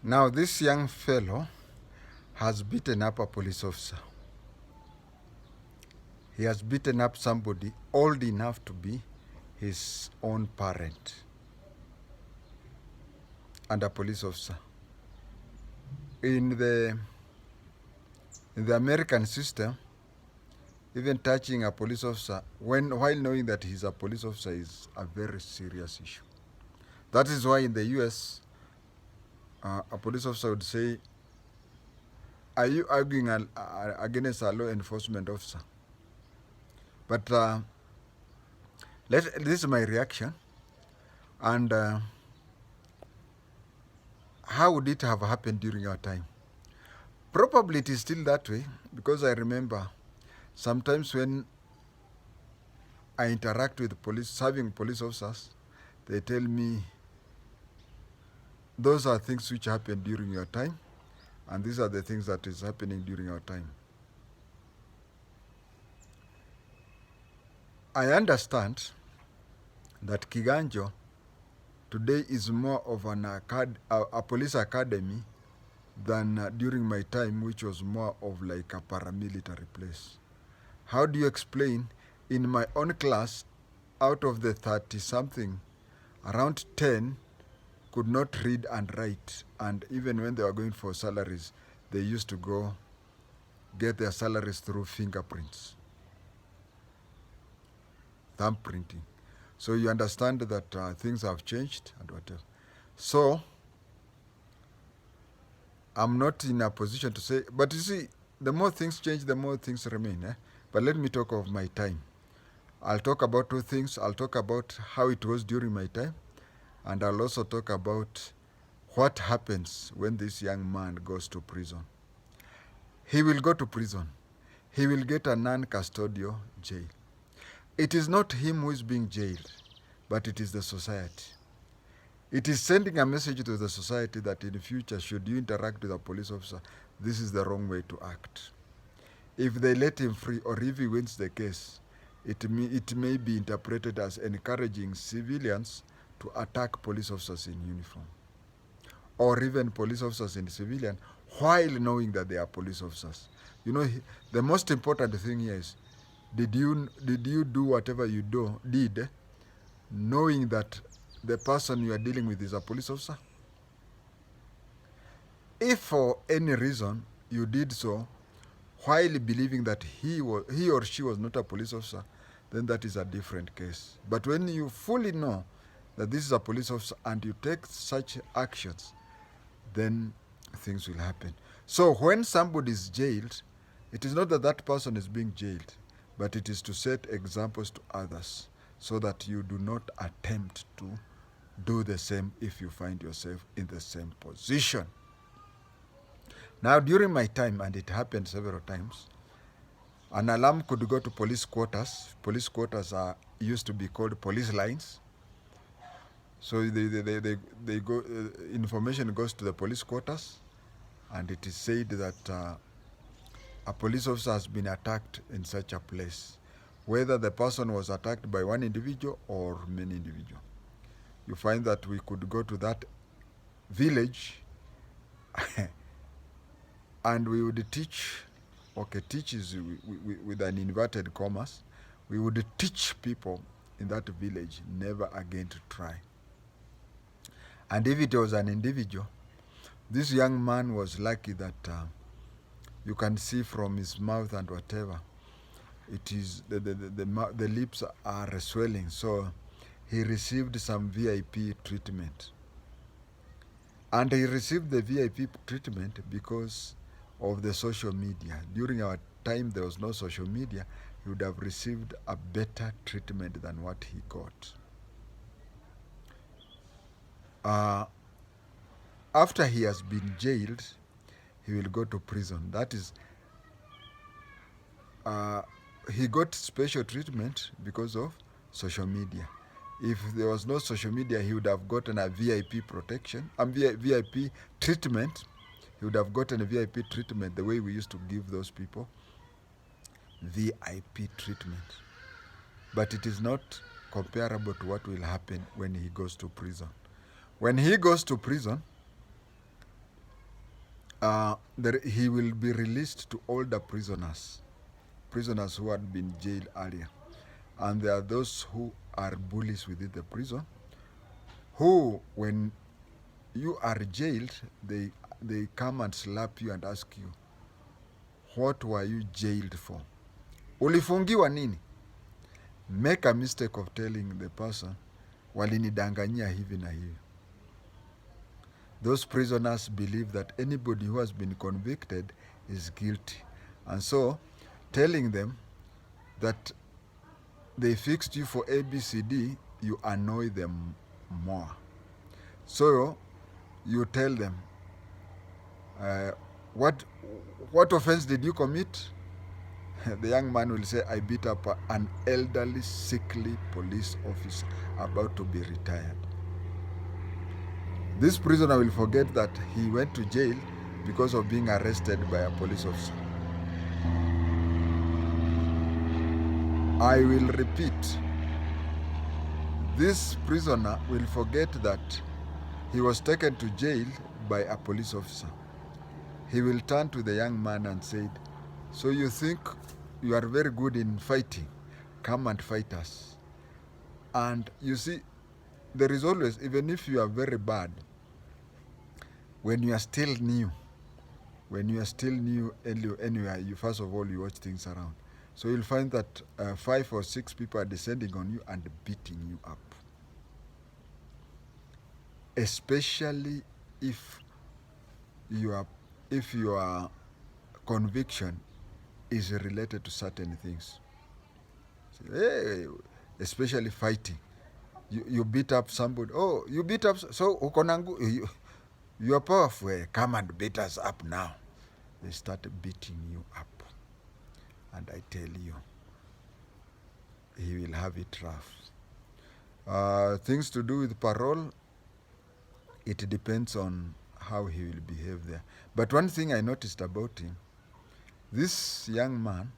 Now, this young fellow has beaten up a police officer. He has beaten up somebody old enough to be his own parent and a police officer. In the American system, even touching a police officer while knowing that he's a police officer is a very serious issue. That is why in the US, a police officer would say, "Are you arguing against a law enforcement officer?" But this is my reaction. And how would it have happened during our time? Probably it is still that way, because I remember sometimes when I interact with serving police officers, they tell me those are things which happened during your time, and these are the things that is happening during our time. I understand that Kiganjo today is more of a police academy than during my time, which was more of like a paramilitary place. How do you explain, in my own class, out of the 30-something, around 10 could not read and write, and even when they were going for salaries, they used to go get their salaries through fingerprints, thumbprinting. So you understand that things have changed and whatever. So I'm not in a position to say, but you see, the more things change, the more things remain. But let me talk of my time. I'll talk about two things. I'll talk about how it was during my time, and I'll also talk about what happens when this young man goes to prison. He will go to prison. He will get a non-custodial jail. It is not him who is being jailed, but it is the society. It is sending a message to the society that in the future, should you interact with a police officer, this is the wrong way to act. If they let him free, or if he wins the case, it may be interpreted as encouraging civilians to attack police officers in uniform, or even police officers in civilian, while knowing that they are police officers. You know, the most important thing here is, did you do whatever you did, knowing that the person you are dealing with is a police officer? If for any reason you did so while believing that he or she was not a police officer, then that is a different case. But when you fully know that this is a police officer and you take such actions, then things will happen. So when somebody is jailed, it is not that that person is being jailed, but it is to set examples to others so that you do not attempt to do the same if you find yourself in the same position. Now, during my time, and it happened several times, an alarm could go to police quarters. Police quarters used to be called police lines. So they go. Information goes to the police quarters, and it is said that a police officer has been attacked in such a place, whether the person was attacked by one individual or many individuals. You find that we could go to that village and we would teach, teach is with an inverted commas, we would teach people in that village never again to try. And if it was an individual, this young man was lucky that you can see from his mouth and whatever, it is the lips are swelling, so he received some VIP treatment. And he received the VIP treatment because of the social media. During our time, there was no social media. He would have received a better treatment than what he got. After he has been jailed, he will go to prison. That is, he got special treatment because of social media. If there was no social media, he would have gotten a VIP protection, VIP treatment. He would have gotten a VIP treatment the way we used to give those people VIP treatment. But it is not comparable to what will happen when he goes to prison. When he goes to prison, he will be released to older prisoners who had been jailed earlier. And there are those who are bullies within the prison, who, when you are jailed, they come and slap you and ask you, what were you jailed for? Ulifungiwa nini? Make a mistake of telling the person, walinidanganyia hivi na hivi. Those prisoners believe that anybody who has been convicted is guilty. And so, telling them that they fixed you for ABCD, you annoy them more. So, you tell them, what offense did you commit? The young man will say, I beat up an elderly, sickly police officer about to be retired. This prisoner will forget that he went to jail because of being arrested by a police officer. I will repeat, this prisoner will forget that he was taken to jail by a police officer. He will turn to the young man and say, so you think you are very good in fighting? Come and fight us. And you see, there is always, even if you are very bad, when you are still new, anywhere, you first of all, you watch things around. So you'll find that 5 or 6 people are descending on you and beating you up. Especially if your conviction is related to certain things. Hey, especially fighting. You beat up somebody. Oh, you beat up, so ukonangu, you are powerful. Come and beat us up now. They start beating you up. And I tell you, he will have it rough. Things to do with parole, it depends on how he will behave there. But one thing I noticed about him, this young man,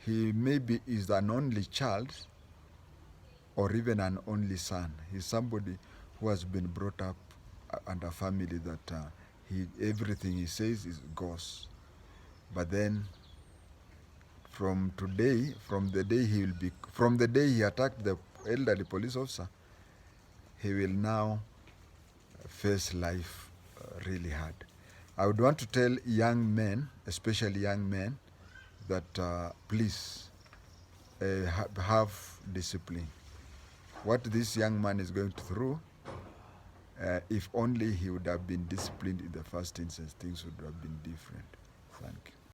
he maybe is an only child or even an only son. He's somebody who has been brought up under a family that everything he says goes. But then from the day he attacked the elderly police officer, he will now face life really hard. I would want to tell young men, especially young men, that please have discipline. What this young man is going through, if only he would have been disciplined in the first instance, things would have been different.